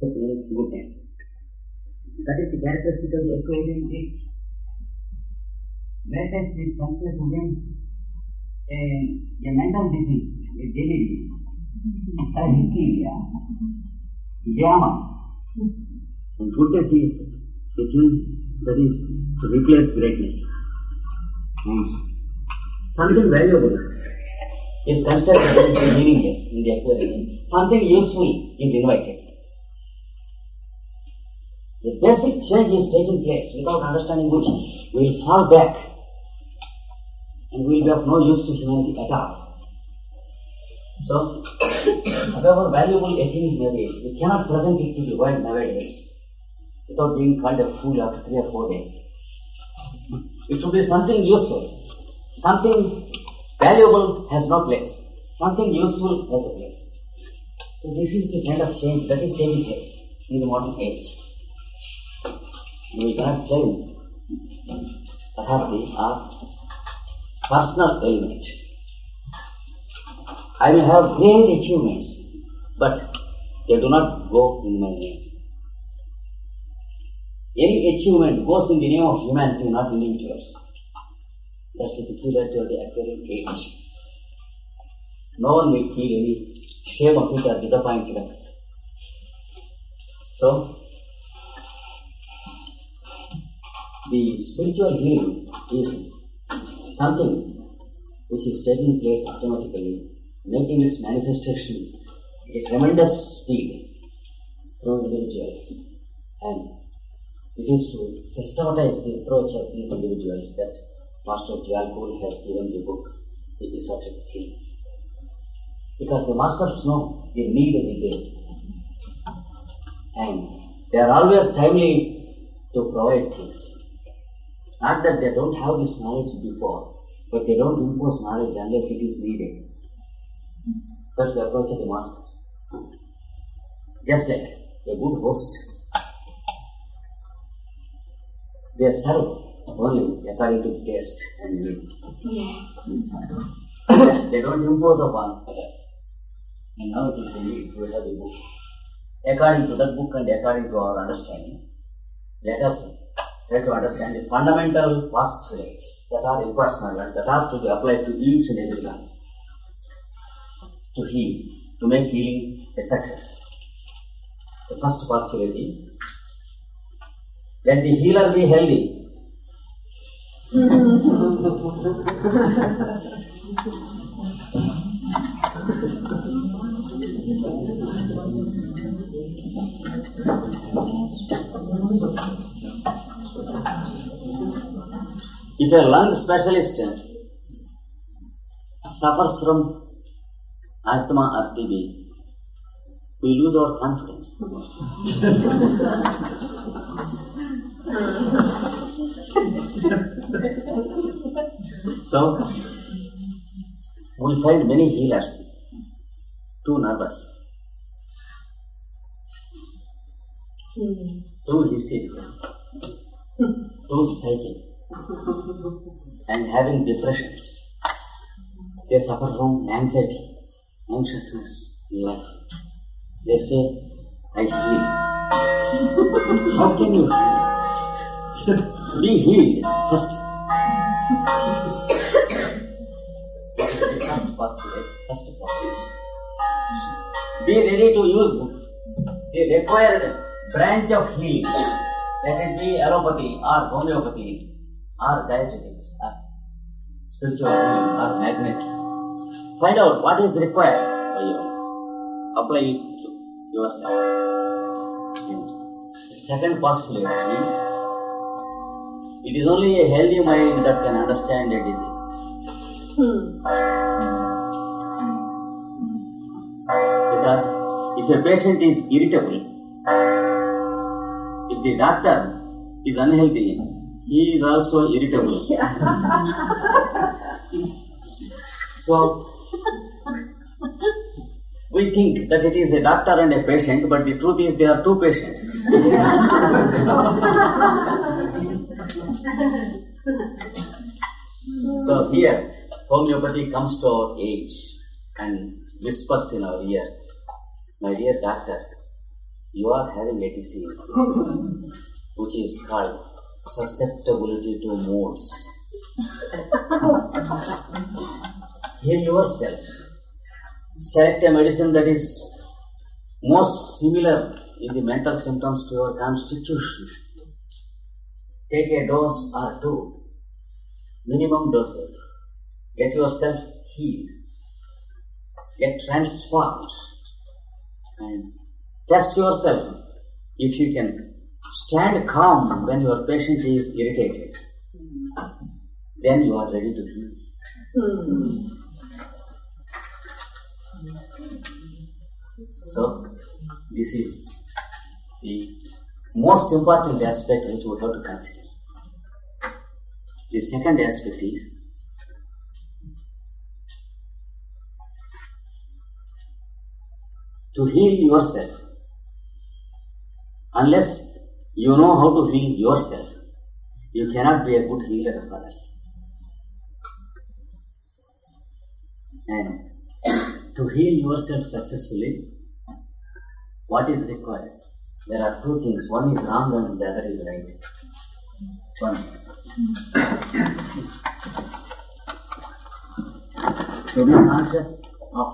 goodness. That is the characteristic of the equating age. Whereas is considered to be a mental disease, a delirium, a hysteria, drama. And goodness is a thing that is to replace greatness. Something valuable is considered to be meaningless in the equation. Something useful is invited. The basic change is taking place, without understanding which we will fall back and we will be of no use to humanity at all. So, however valuable a thing may be, we cannot present it to the world nowadays without being called a fool after 3 or 4 days. It should be something useful. Something valuable has no place. Something useful has a place. So this is the kind of change that is taking place in the modern age. We cannot claim authority or personal element. I may have great achievements, but they do not go in my name. Any achievement goes in the name of humanity, not individuals. That's the peculiarity of the acquiring age. No one will feel any shame of it or disappointed of it. So, the spiritual healing is something which is taking place automatically, making its manifestation at a tremendous speed through individuals. And it is to systematize the approach of these individuals that Master.E.K has given the book, The Esoteric Healing. Because the masters know the need of the day. And they are always timely to provide things. Not that they don't have this knowledge before, but they don't impose knowledge unless it is needed. That's the approach of the masters. Just like a good host, they serve only according to the taste and need. They don't impose upon others. And now it is the need to have the book. According to that book and according to our understanding, let us try to understand the fundamental postulates that are impersonal and that are to be applied to each and every one to heal, to make healing a success. The first postulate is, let the healer be healthy. If a lung specialist suffers from asthma or TB, we lose our confidence. So, we find many healers too nervous, too hysterical, too psychic, and having depressions. They suffer from anxiety, anxiousness in life. They say, I heal. How can you heal? Be healed first. First postulate. Be ready to use the required branch of healing. Let it be allopathy or homeopathy or dietetics or spiritual healing or magnetic. Find out what is required by you. Apply it to yourself. The second postulate is, it is only a healthy mind that can understand a disease. Because if a patient is irritable, if the doctor is unhealthy, he is also irritable. So, we think that it is a doctor and a patient, but the truth is there are two patients. So here, homeopathy comes to our age and whispers in our ear, my dear doctor, you are having a disease which is called susceptibility to moods. Heal yourself. Select a medicine that is most similar in the mental symptoms to your constitution. Take a dose or two, minimum doses. Get yourself healed. Get transformed. And test yourself if you can stand calm when your patient is irritated. Then you are ready to heal. So, this is the most important aspect which we have to consider. The second aspect is to heal yourself. Unless you know how to heal yourself, you cannot be a good healer of others. And to heal yourself successfully, what is required? There are two things. One is wrong and the other is right. One. To be conscious of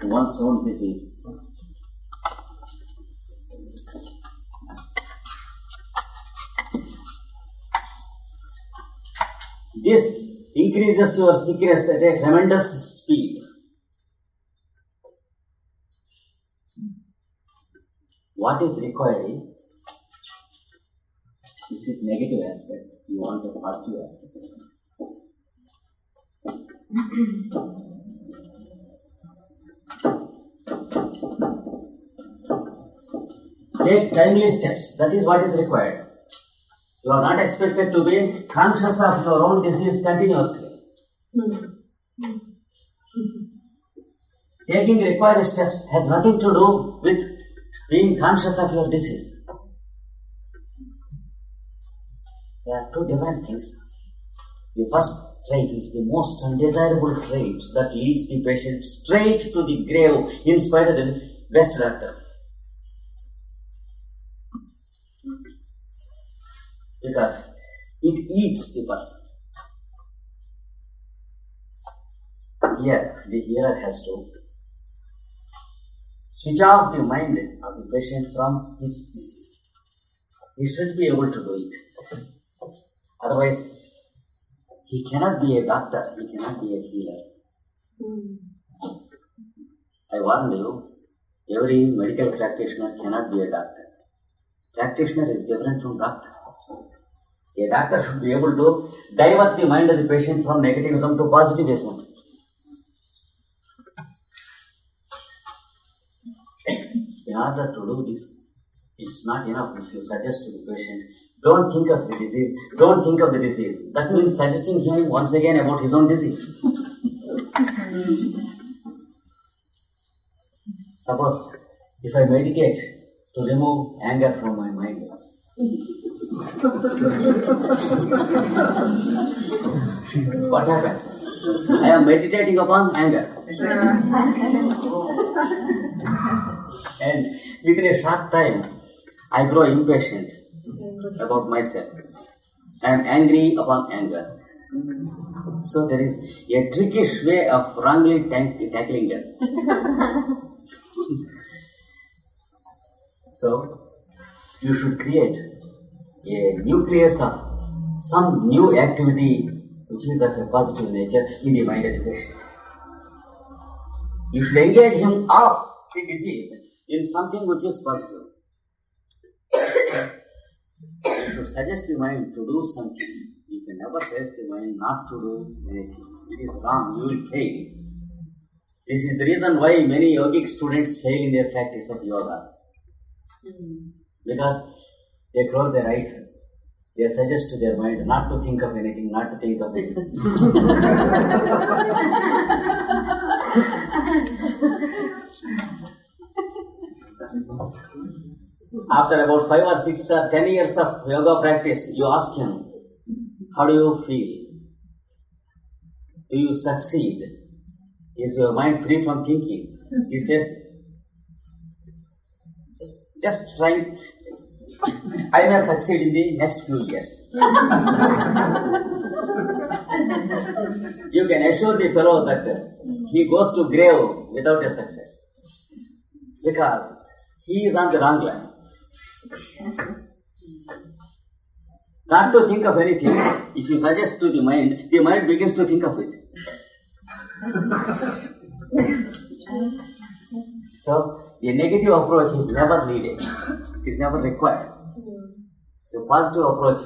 one's own disease. This increases your sickness at a tremendous speed. What is required is, this is negative aspect, you want a positive aspect. Take timely steps, that is what is required. You are not expected to be conscious of your own disease continuously. Taking required steps has nothing to do with being conscious of your disease. There are two different things. The first trait is the most undesirable trait that leads the patient straight to the grave in spite of the best doctor. Because it eats the person. Here, the hearer has to switch off the mind of the patient from his disease. He should be able to do it. Otherwise, he cannot be a doctor, he cannot be a healer. I warn you, every medical practitioner cannot be a doctor. Practitioner is different from doctor. A doctor should be able to divert the mind of the patient from negativism to positivism. In order to do this, it's not enough if you suggest to the patient, don't think of the disease, don't think of the disease. That means suggesting him once again about his own disease. Suppose, if I meditate to remove anger from my mind, what happens? I am meditating upon anger. And within a short time, I grow impatient about myself. I am angry upon anger. So there is a trickish way of wrongly tackling that. So, you should create a nucleus of some new activity which is of a positive nature in the mind of the patient. You should engage him off the disease in something which is positive. You should suggest the mind to do something. You can never suggest the mind not to do anything. It is wrong, you will fail. This is the reason why many yogic students fail in their practice of yoga. Because they close their eyes. They suggest to their mind not to think of anything, not to think of anything. After about 5 or 6 or 10 years of yoga practice, you ask him, how do you feel? Do you succeed? Is your mind free from thinking? He says, Just trying. I may succeed in the next few years. You can assure the fellow that he goes to grave without a success. Because he is on the wrong line. Not to think of anything. If you suggest to the mind begins to think of it. So, a negative approach is never needed. Is never required. A positive approach,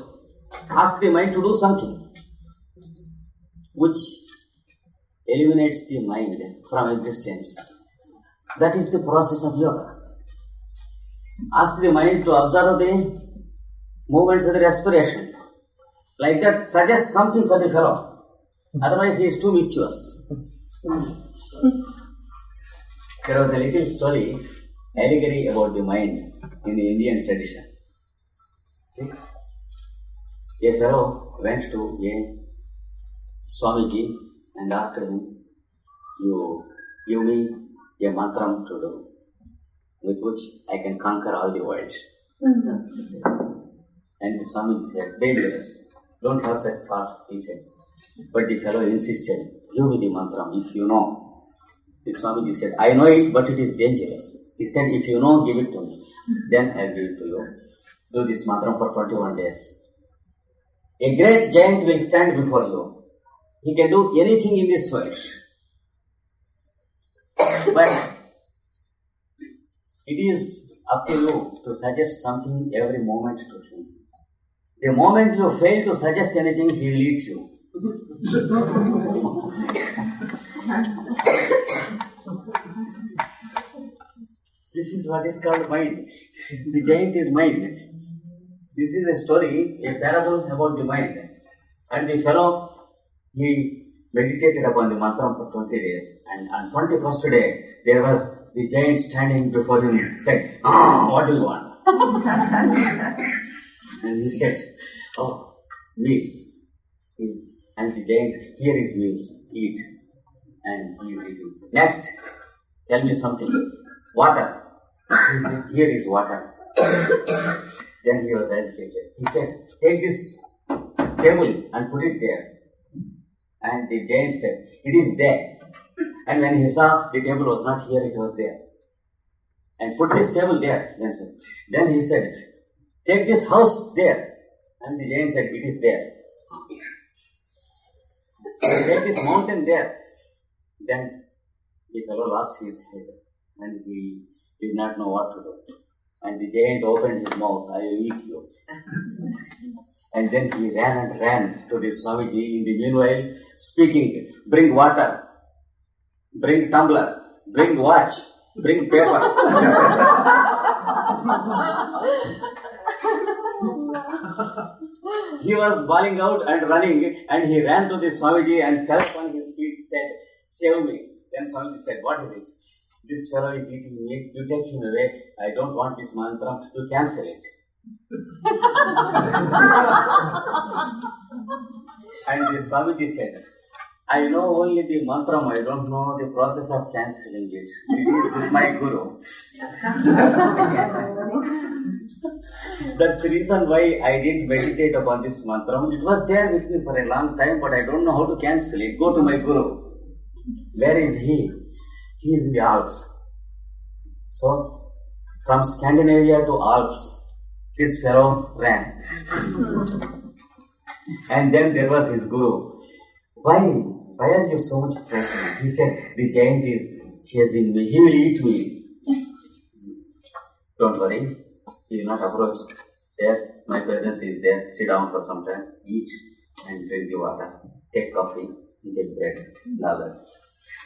ask the mind to do something which eliminates the mind from existence. That is the process of yoga. Ask the mind to observe the movements of the respiration. Like that, suggest something for the fellow. Otherwise, he is too mischievous. There was a little story, allegory about the mind in the Indian tradition. See? A fellow went to a Swamiji and asked him, you give me a mantra to do, with which I can conquer all the world. And the Swamiji said, dangerous, don't have such thoughts, he said. But the fellow insisted, give me the mantra if you know. The Swamiji said, I know it, but it is dangerous. He said, if you know, give it to me. Then I will give it to you. Do this mantra for 21 days. A great giant will stand before you. He can do anything in this world. But it is up to you to suggest something every moment to him. The moment you fail to suggest anything, he will eat you. This is what is called mind. The giant is mind. This is a story, a parable about the mind. And the fellow, he meditated upon the mantra for 20 days. And on 21st day, there was the giant standing before him, said, what do you want? And he said, oh, meals. And the giant, here is meals, eat. And he is eating. Next, tell me something. Water. He said, here is water. Then he was agitated. He said, take this table and put it there. And the giant said, it is there. And when he saw the table was not here, it was there. And put this table there. Then he said, take this house there. And the giant said, it is there. Take this mountain there. Then the fellow lost his head and he did not know what to do. And the giant opened his mouth, I will eat you. And then he ran to the Swamiji in the meanwhile, speaking, bring water, bring tumbler, bring watch, bring paper. He was bawling out and running, and he ran to the Swamiji and fell upon his feet, said, save me. Then Swamiji said, what is it? This fellow is eating me, you take him away, I don't want this mantra, you cancel it. And the Swamiji said, I know only the mantra, I don't know the process of cancelling it. It is with my guru. That's the reason why I didn't meditate upon this mantra. It was there with me for a long time, but I don't know how to cancel it. Go to my guru. Where is he? He is in the Alps. So, from Scandinavia to Alps, this fellow ran. And then there was his guru. Why are you so much frightened? He said, the giant is chasing me. He will eat me. Don't worry. He will not approach. There, my presence is there. Sit down for some time, eat and drink the water. Take coffee, take bread, lala.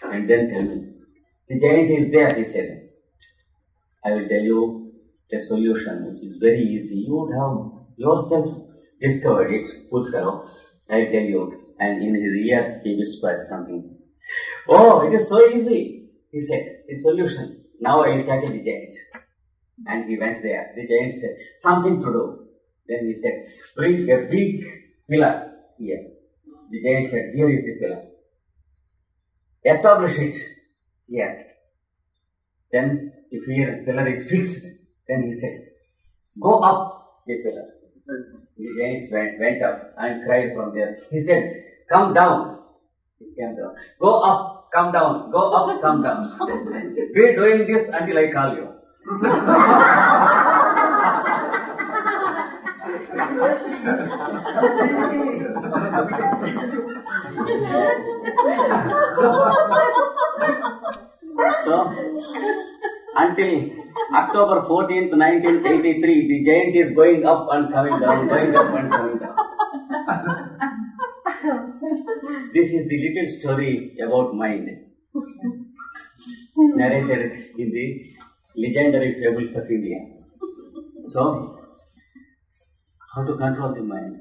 And then tell me. The giant is there, he said. I will tell you a solution which is very easy. You would have yourself discovered it, good fellow. I will tell you. And in his ear, he whispered something. Oh, it is so easy, he said. The solution. Now I will tackle the giant. And he went there. The giant said, something to do. Then he said, bring a big pillar here. The giant said, here is the pillar. Establish it here. Then the pillar is fixed. Then he said, go up the pillar. The giants went up and cried from there. He said, come down. He came down. Go up, come down. Go up, come down. Be doing this until I call you. So, until October 14th, 1983, the giant is going up and coming down, going up and coming down. This is the little story about mind, narrated in the legendary fables of India. So, how to control the mind?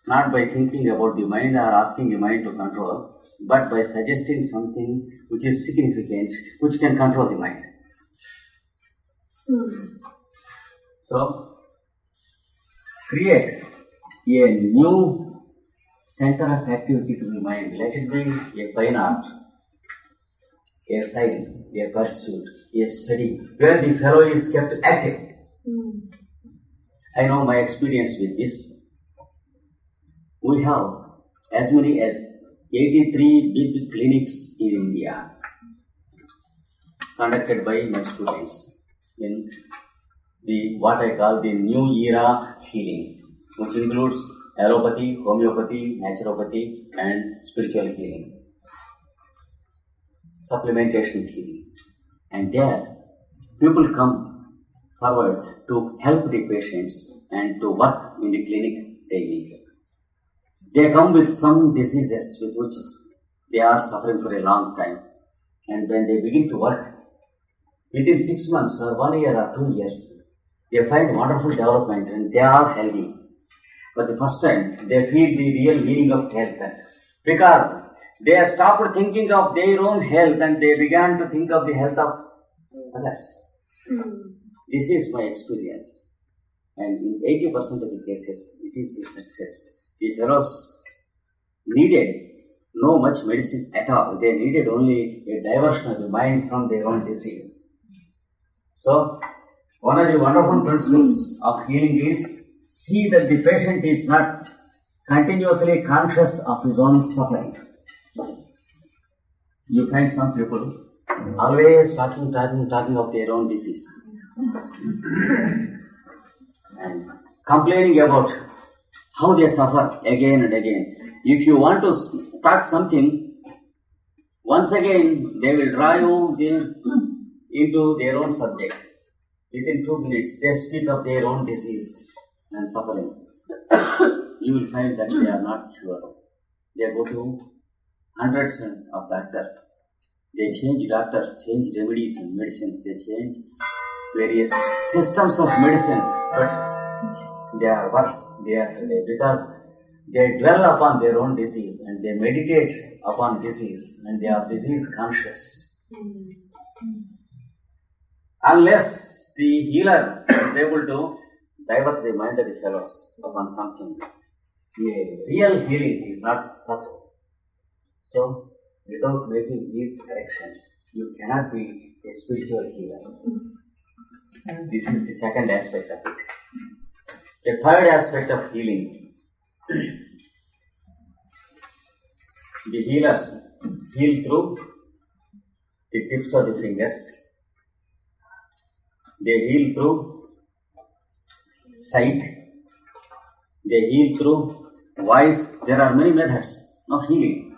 Not by thinking about the mind or asking the mind to control, but by suggesting something which is significant, which can control the mind. So, create a new center of activity to the mind. Let it be a fine art, a science, a pursuit, a study, where the fellow is kept active. I know my experience with this. We have as many as 83 big clinics in India, conducted by my students in the what I call the new era healing, which includes allopathy, homeopathy, naturopathy, and spiritual healing, supplementation healing. And there, people come forward to help the patients and to work in the clinic daily. They come with some diseases with which they are suffering for a long time. And when they begin to work, within 6 months or 1 year or 2 years, they find wonderful development and they are healthy. For the first time, they feel the real meaning of health. Because they have stopped thinking of their own health and they began to think of the health of others. This is my experience. And in 80% of the cases, it is a success. The fellows needed no much medicine at all. They needed only a diversion of the mind from their own disease. So, one of the wonderful principles of healing is see that the patient is not continuously conscious of his own sufferings. You find some people always talking of their own disease and complaining about how they suffer again and again. If you want to talk something, once again they will draw you into their own subject. Within 2 minutes, they speak of their own disease and suffering. You will find that they are not cured. They go to hundreds of doctors. They change doctors, change remedies and medicines. They change various systems of medicine, but they are worse day after day because they dwell upon their own disease and they meditate upon disease and they are disease conscious. Unless the healer is able to divert the mind of the fellows upon something, the real healing is not possible. So, without making these corrections, you cannot be a spiritual healer. This is the second aspect of it. The third aspect of healing, the healers heal through the tips of the fingers. They heal through sight. They heal through voice. There are many methods of healing.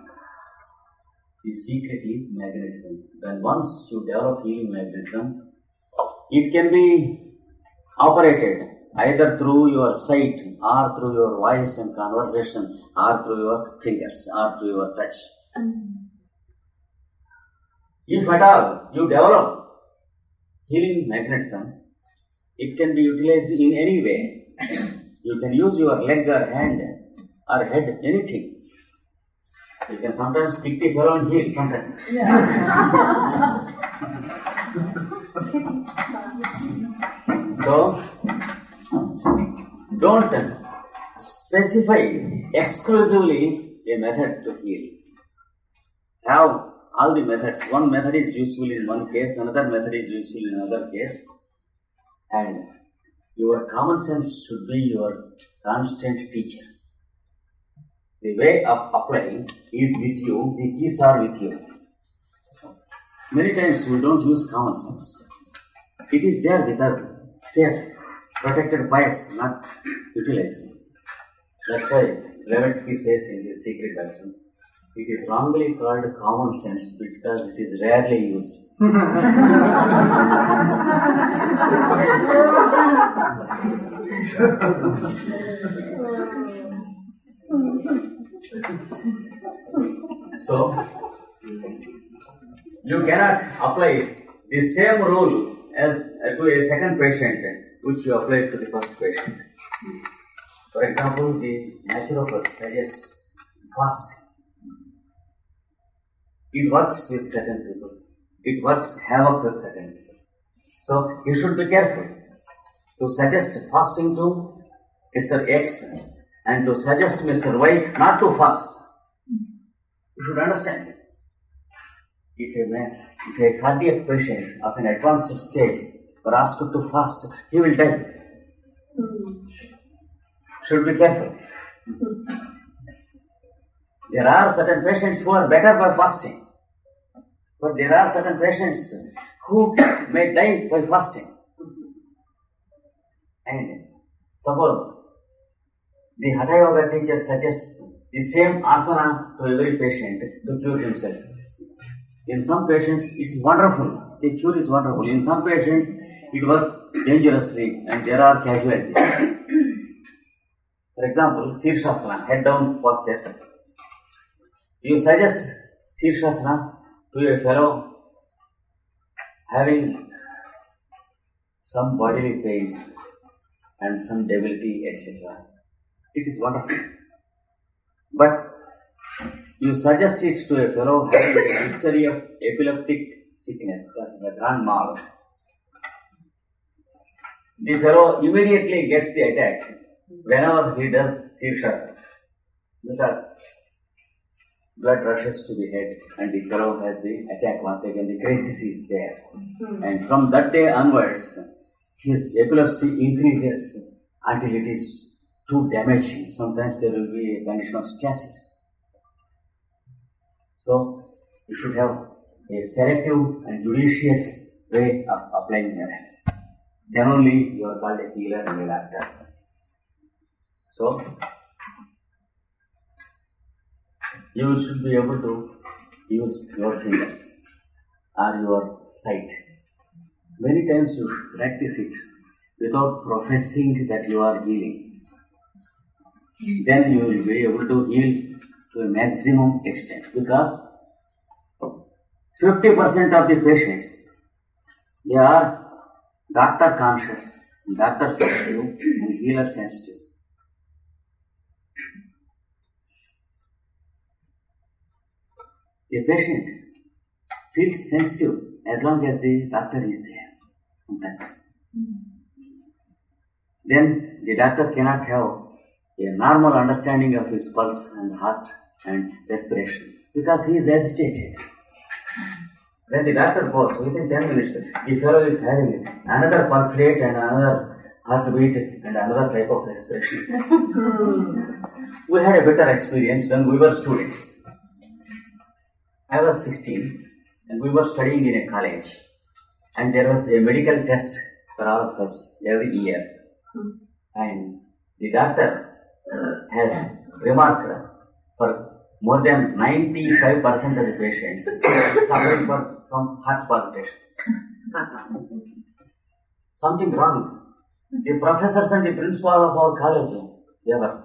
The secret is magnetism. When once you develop healing magnetism, it can be operated either through your sight or through your voice and conversation or through your fingers or through your touch. If at all you develop healing magnetism, it can be utilized in any way. You can use your leg or hand or head, anything. You can sometimes kick the fellow and heal sometimes. So, don't specify exclusively a method to heal. Have all the methods. One method is useful in one case, another method is useful in another case. And your common sense should be your constant teacher. The way of applying is with you, the keys are with you. Many times we don't use common sense. It is there with us, safe, protected by us, not utilized. That's why Blavatsky says in his secret doctrine, it is wrongly called common sense because it is rarely used. So, you cannot apply the same rule as to a second patient which you applied to the first patient. For example, the naturopath suggests fast. It works with certain people. It works havoc with certain people. So you should be careful to suggest fasting to Mr. X and to suggest Mr. Y not to fast. You should understand. If a cardiac patient of an advanced stage were asked to fast, he will die. Should be careful. There are certain patients who are better by fasting, but there are certain patients who may die by fasting. And suppose the Hatha Yoga teacher suggests the same asana to every patient to cure himself. In some patients it is wonderful, the cure is wonderful. In some patients it works dangerously and there are casualties. For example, Shirshasana, head down posture. You suggest Shirshasana to a fellow having some bodily pains and some debility, etc. It is wonderful. But you suggest it to a fellow having a history of epileptic sickness, the grand mal. The fellow immediately gets the attack whenever he does Shirshasana, because blood rushes to the head and the fellow has the attack once again, the crisis is there. And from that day onwards, his epilepsy increases until it is too damaging. Sometimes there will be a condition of stasis. So, you should have a selective and judicious way of applying methods. Then only you are called a healer and a doctor. So, you should be able to use your fingers or your sight. Many times you should practice it without professing that you are healing. Then you will be able to heal to a maximum extent, because 50% of the patients, they are doctor conscious, doctor sensitive and healer sensitive. A patient feels sensitive as long as the doctor is there, sometimes. Then the doctor cannot have a normal understanding of his pulse and heart and respiration, because he is agitated. When the doctor goes, within 10 minutes, the fellow is having another pulse rate and another heartbeat and another type of respiration. We had a better experience when we were students. I was 16 and we were studying in a college, and there was a medical test for all of us every year. And the doctor has remarked for more than 95% of the patients suffering from heart palpitation. Something wrong. The professors and the principal of our college, they were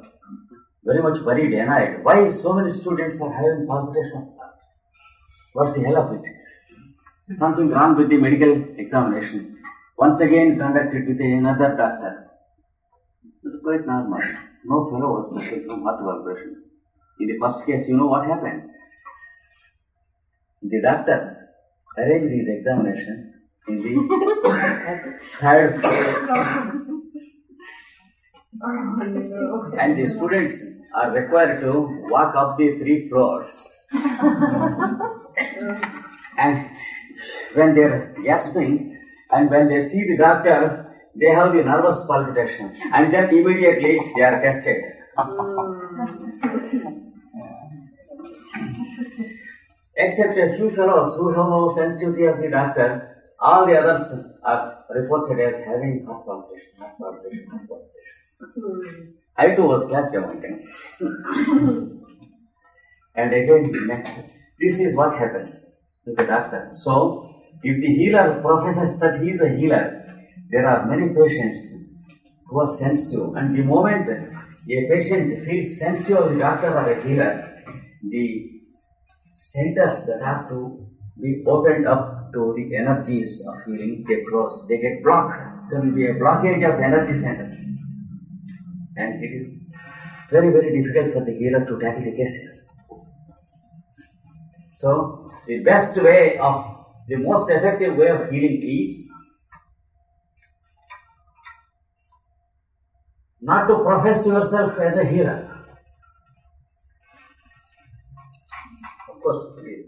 very much worried, annoyed. Why so many students are having palpitation of heart? What's the hell of it? Something wrong with the medical examination. Once again conducted with another doctor. It was quite normal. No fellow was suffering from heart palpitation. In the first case, you know what happened? The doctor arranged his examination in the third floor. And the students are required to walk up the 3 floors And when they are gasping, and when they see the doctor, they have the nervous palpitation, and then immediately they are tested. Except a few fellows who have no sensitivity of the doctor, all the others are reported as having heart palpitation, heart palpitation, heart palpitation. I too was classed among them. And again, this is what happens to the doctor. So, if the healer professes that he is a healer, there are many patients who are sensitive, and the moment a patient feels sensitive of the doctor or a healer, the centers that have to be opened up to the energies of healing, they close, they get blocked. There will be a blockage of energy centers. And it is very, very difficult for the healer to tackle the cases. So, the best way of, the most effective way of healing is not to profess yourself as a healer. Of course, it is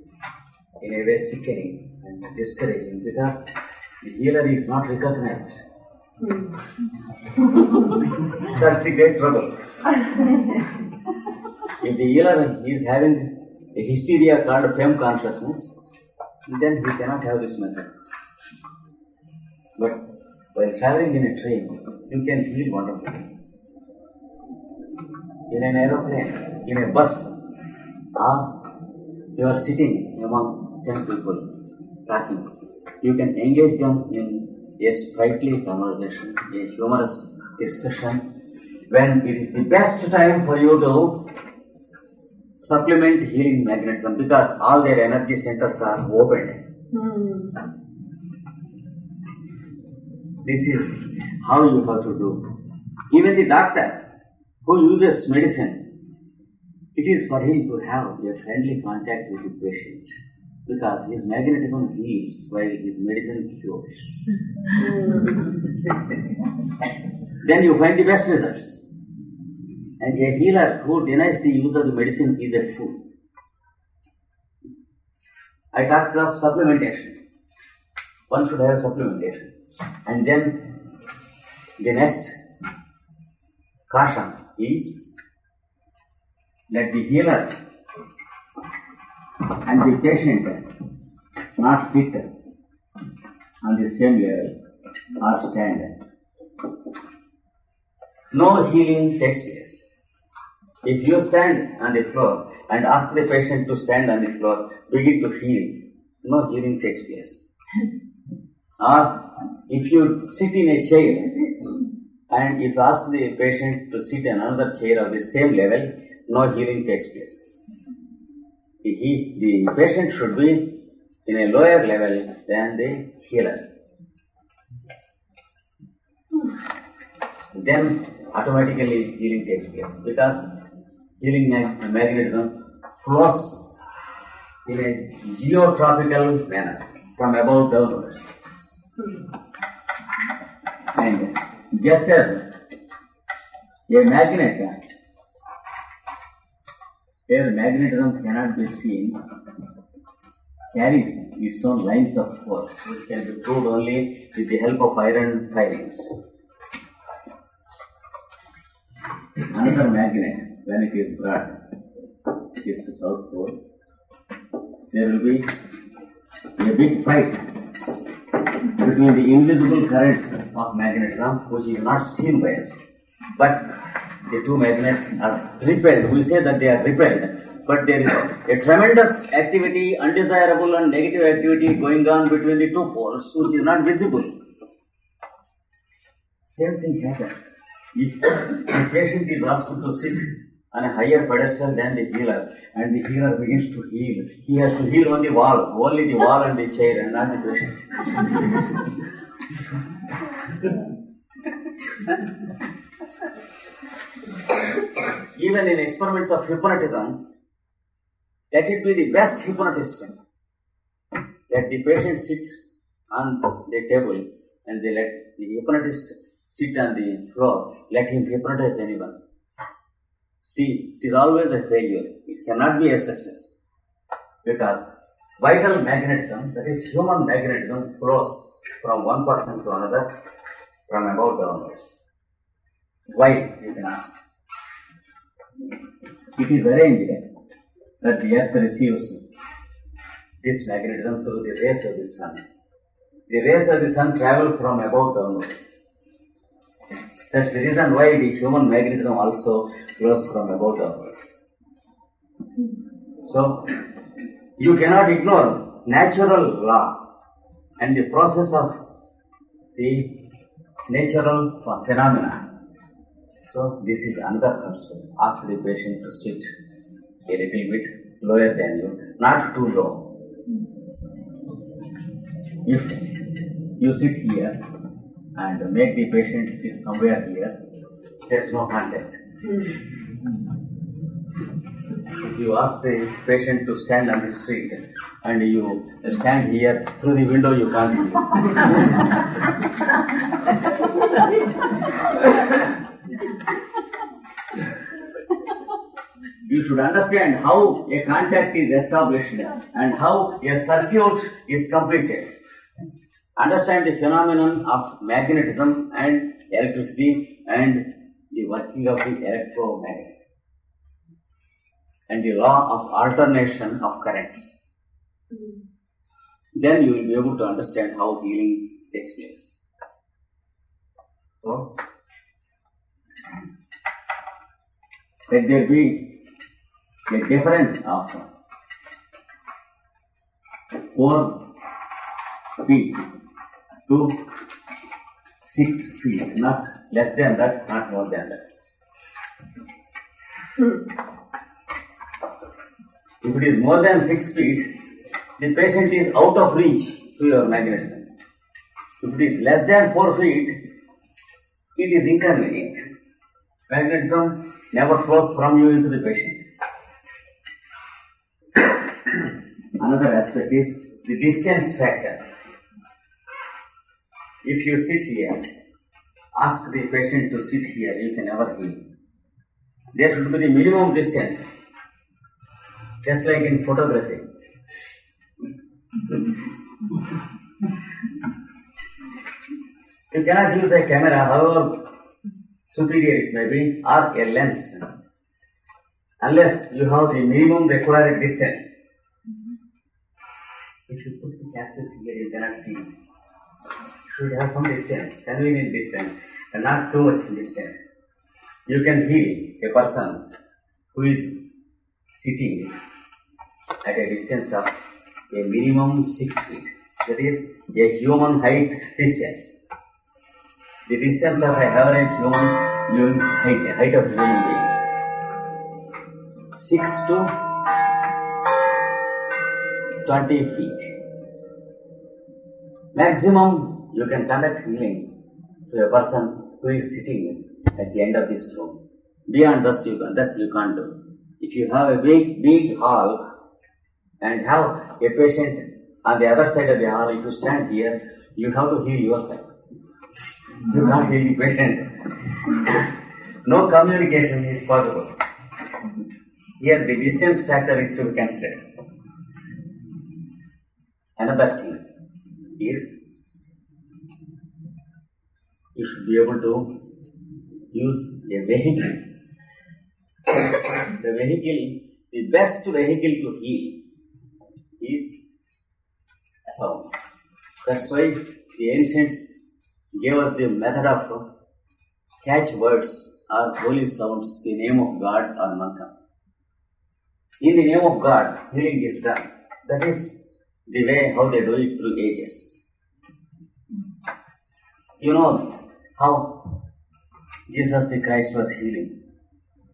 in a way sickening and discouraging because the healer is not recognized. That's the great trouble. If the healer is having a hysteria called fame consciousness, then he cannot have this method. But while traveling in a train, you can feel wonderfully. In an aeroplane, in a bus, or you are sitting among 10 people talking, you can engage them in a sprightly conversation, a humorous discussion, when it is the best time for you to supplement healing magnetism because all their energy centers are opened. This is how you have to do. Even the doctor who uses medicine, it is for him to have a friendly contact with the patient because his magnetism heals while his medicine cures. Then you find the best results. And a healer who denies the use of the medicine is a fool. I talked of supplementation. One should have supplementation. And then the next caution is that the healer and the patient not sit on the same level or stand. No healing takes place. If you stand on the floor and ask the patient to stand on the floor, begin to heal, no healing takes place. Or if you sit in a chair and if you ask the patient to sit in another chair of the same level, no healing takes place. The patient should be in a lower level than the healer. Then automatically healing takes place because healing magnetism flows in a geotropical manner from above downwards. And just as a magnet, where magnetism cannot be seen, carries its own lines of force, which can be proved only with the help of iron filings. Another magnet, when it is brought to its south pole, there will be a big fight between the invisible currents of magnetism, which is not seen by us. But the two magnets are repelled. We say that they are repelled, but there is a tremendous activity, undesirable and negative activity going on between the two poles, which is not visible. Same thing happens. If the patient is asked to sit on a higher pedestal than the healer, and the healer begins to heal, he has to heal on the wall, only the wall and the chair, and not the patient. Even in experiments of hypnotism, let it be the best hypnotist, let the patient sit on the table and they let the hypnotist sit on the floor, let him hypnotize anyone. See, it is always a failure. It cannot be a success because Vital magnetism, that is human magnetism, flows from one person to another from above downwards. Why, you can ask? It is arranged that the earth receives this magnetism through the rays of the sun. The rays of the sun travel from above downwards. That's the reason why the human magnetism also flows from above downwards. So, you cannot ignore natural law and the process of the natural phenomena. So, this is another principle. Ask the patient to sit a little bit lower than you, not too low. If you sit here and make the patient sit somewhere here, there is no contact. If you ask the patient to stand on the street and you stand here, through the window you can't see. You should understand how a contact is established and how a circuit is completed. Understand the phenomenon of magnetism and electricity and the working of the electromagnet and the law of alternation of currents. Then you will be able to understand how healing takes place. So, let there be a difference of 4 feet to 6 feet, not less than that, not more than that. If it is more than 6 feet, the patient is out of reach to your magnetism. If it is less than 4 feet, it is inconvenient. Magnetism never flows from you into the patient. Another aspect is the distance factor. If you sit here, ask the patient to sit here, you can never heal. There should be the minimum distance, just like in photography. You cannot use a camera, however superior it may be, or a lens, unless you have the minimum required distance. If you put the capsules here, you cannot see. You should have some distance, convenient distance, and not too much distance. You can heal a person who is sitting at a distance of a minimum 6 feet. That is a human height distance. The distance of an average human being's height of human being. 6 to 20 feet. Maximum you can conduct healing to a person who is sitting at the end of this room. Beyond that you can't do. If you have a big hall and have a patient on the other side of the hall, if you stand here, you have to heal yourself. You can't heal the patient. No communication is possible. Here the distance factor is to be considered. Another thing is you should be able to use a vehicle. The best vehicle to heal is sound. That's why the ancients gave us the method of catch words or holy sounds, the name of God or mantra. In the name of God, healing is done. That is the way how they do it through ages. You know how Jesus the Christ was healing,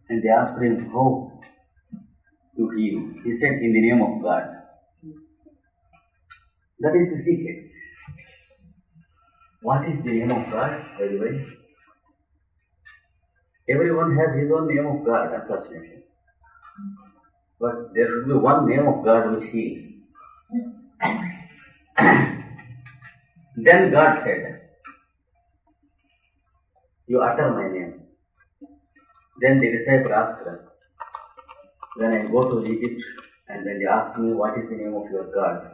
and they asked him how to heal. He said, in the name of God. That is the secret. What is the name of God, by the way? Everyone has his own name of God, unfortunately. But there should be one name of God which heals. Then God said, you utter my name. Then the disciple asked, when I go to Egypt, And when they asked me, what is the name of your God?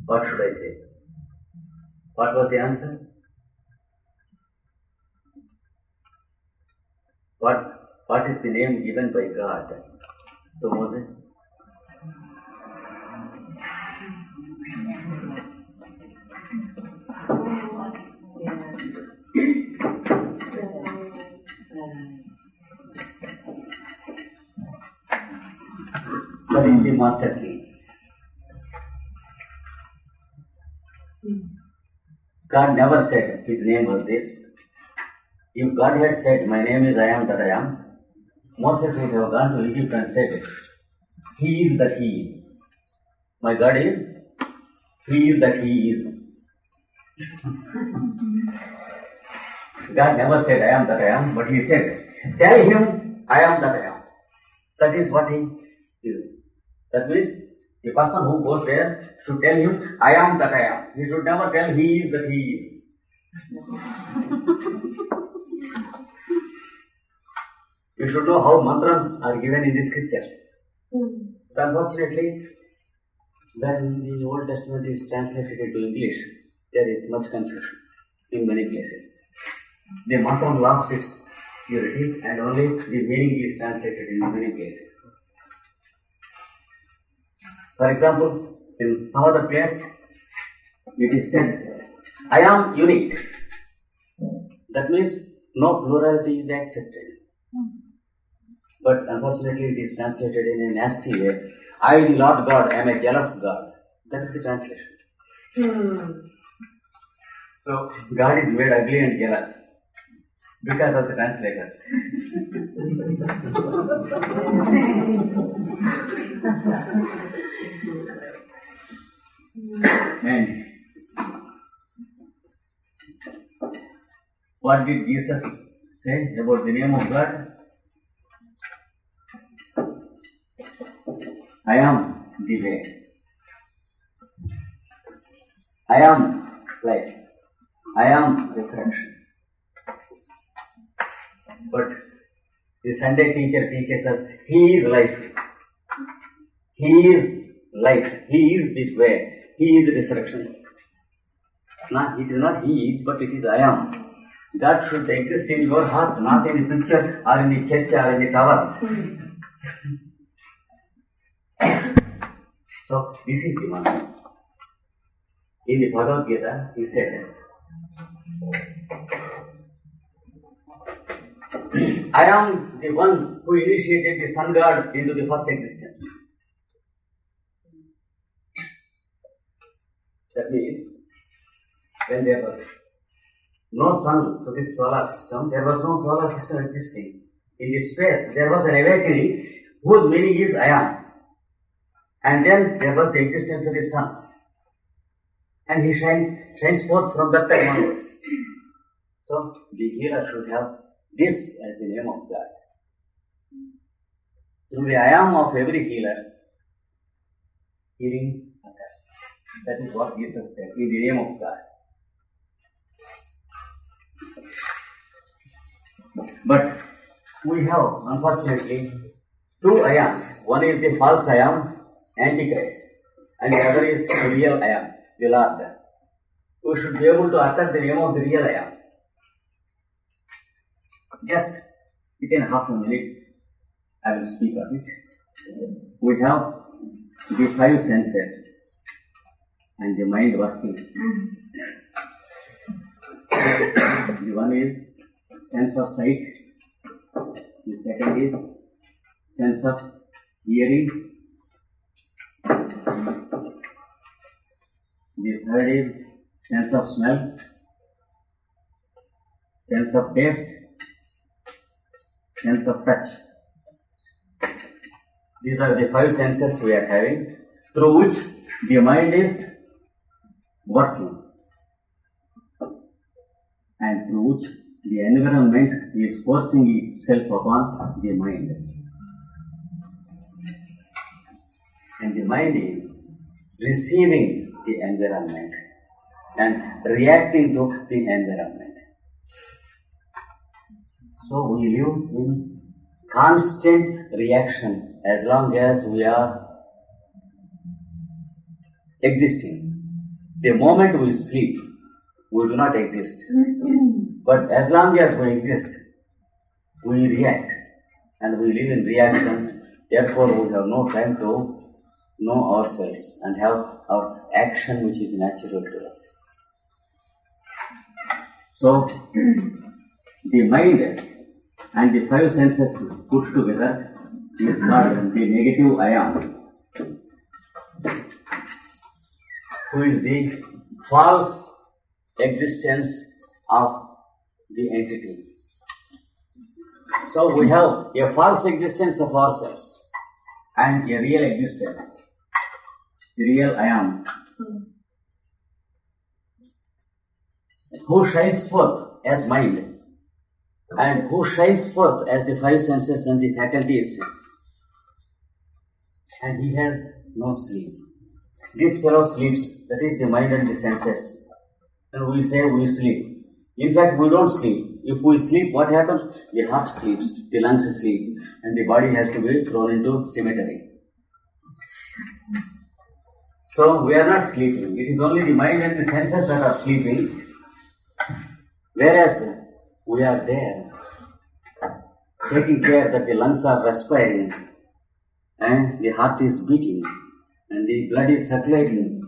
What should I say? What was the answer? What is the name given by God to Moses? That is the Master.E.K. God never said his name was this. If God had said, my name is I am that I am, Moses would have gone to Egypt and said, he is that he is. My God is, he is that he is. God never said, I am that I am, but he said, tell him, I am that I am. That is what he is. That means, the person who goes there should tell him, I am that I am. He should never tell he is that he is. You should know how mantras are given in the scriptures. But unfortunately, when the Old Testament is translated into English, there is much confusion in many places. The mantra lost its purity and only the meaning is translated in many places. For example, in some other place, it is said, I am unique. That means no plurality is accepted. But unfortunately, it is translated in a nasty way. I, the Lord God, am a jealous God. That is the translation. So, God is made ugly and jealous because of the translator. And what did Jesus say about the name of God? I am the way. I am life. I am resurrection. But the Sunday teacher teaches us, he is life. He is life. He is the way. He is resurrection. Now, it is not he is, but it is I am. God should exist in your heart, not in the picture or in the church or in the tower. So, this is the one. In the Bhagavad Gita, he said, I am the one who initiated the sun god into the first existence. That means, when there was no sun to this solar system, there was no solar system existing. In this space, there was an awakening whose meaning is I am. And then there was the existence of the sun. And he shines forth from that time onwards. So, the healer should have this as the name of God. Through the I am of every healer, healing others. That is what Jesus said, in the name of God. But we have, unfortunately, two I ams. One is the false I am, Antichrist, and the other is the real I am, the Lord. We should be able to utter the name of the real I am. Just within half a minute, I will speak of it. We have the five senses and the mind working. The one is sense of sight. The second is sense of hearing. The third is sense of smell, sense of taste, sense of touch. These are the five senses we are having, through which the mind is working and through which the environment is forcing itself upon the mind. And the mind is receiving the environment and reacting to the environment. So we live in constant reaction as long as we are existing. The moment we sleep, we do not exist. But as long as we exist, we react and we live in reaction. Therefore, we have no time to know ourselves and have our action which is natural to us. So, the mind and the five senses put together is called the negative I am, who is the false existence of the entity. So we have a false existence of ourselves and a real existence, the real I am, who shines forth as mind and who shines forth as the five senses and the faculties, and he has no sleep. This fellow sleeps, that is the mind and the senses, and we say we sleep. In fact, we don't sleep. If we sleep, what happens? The heart sleeps, the lungs sleep, and the body has to be thrown into cemetery. So we are not sleeping. It is only the mind and the senses that are sleeping, whereas we are there, taking care that the lungs are respiring, and the heart is beating, and the blood is circulating,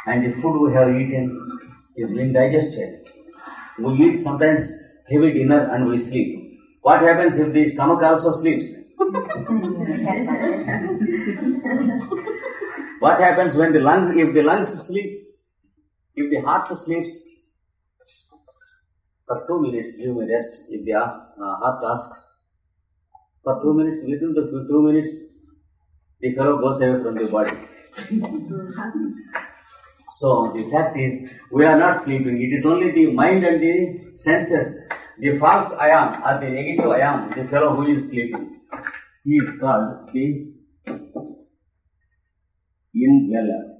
and the food we have eaten is being digested. We eat sometimes heavy dinner and we sleep. What happens if the stomach also sleeps? What happens when if the lungs sleep, if the heart sleeps? For 2 minutes, give me rest. If the heart asks, for 2 minutes, within the 2 minutes, the fellow goes away from the body. So the fact is, we are not sleeping. It is only the mind and the senses, the false I am or the negative I am, the fellow who is sleeping. He is called the indweller,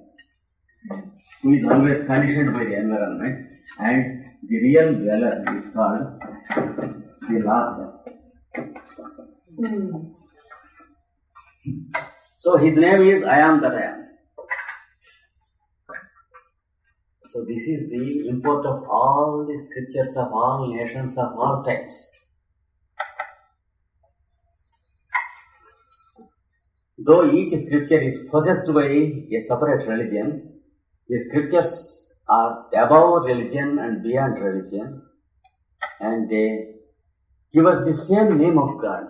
who is always conditioned by the environment, and the real dweller is called the Lord. So his name is I am that I am. So this is the import of all the scriptures of all nations of all types. Though each scripture is possessed by a separate religion, the scriptures are above religion and beyond religion, and they give us the same name of God.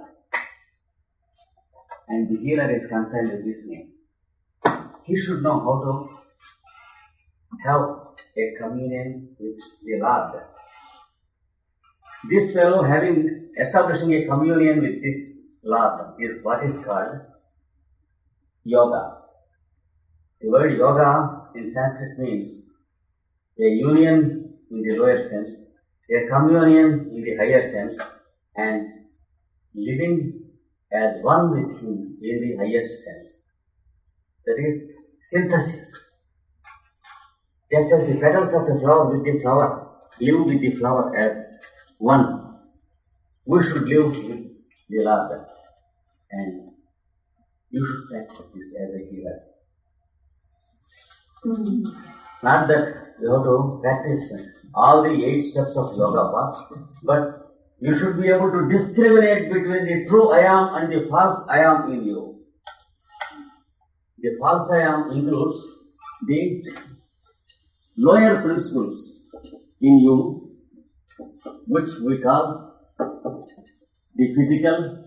And the hearer is concerned with this name. He should know how to have a communion with the Lord. This fellow establishing a communion with this Lord is what is called yoga. The word yoga in Sanskrit means a union in the lower sense, a communion in the higher sense, and living as one with him in the highest sense. That is synthesis. Just as the petals of the flower with the flower live with the flower as one, we should live with the Lord, and you should practice this as a healer. Not that you have to practice all the 8 steps of yoga path, but you should be able to discriminate between the true I am and the false I am in you. The false I am includes the lower principles in you, which we call the physical,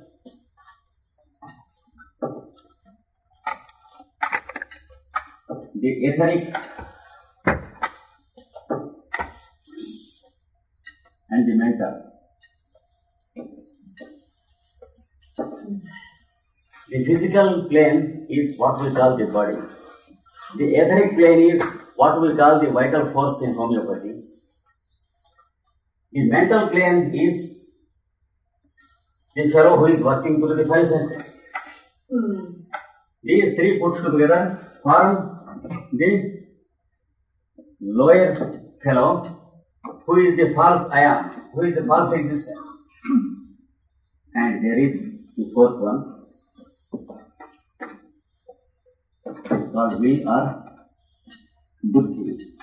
the etheric, and the mental. The physical plane is what we call the body. The etheric plane is what we call the vital force in homeopathy. The mental plane is the fellow who is working through the 5 senses. These 3 put together form the lower fellow who is the false I am, who is the false existence. And there is The fourth one is called will or buddhi,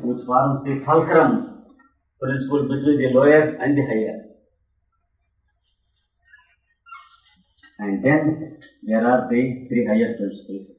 which forms the fulcrum principle between the lower and the higher. And then there are the three higher principles.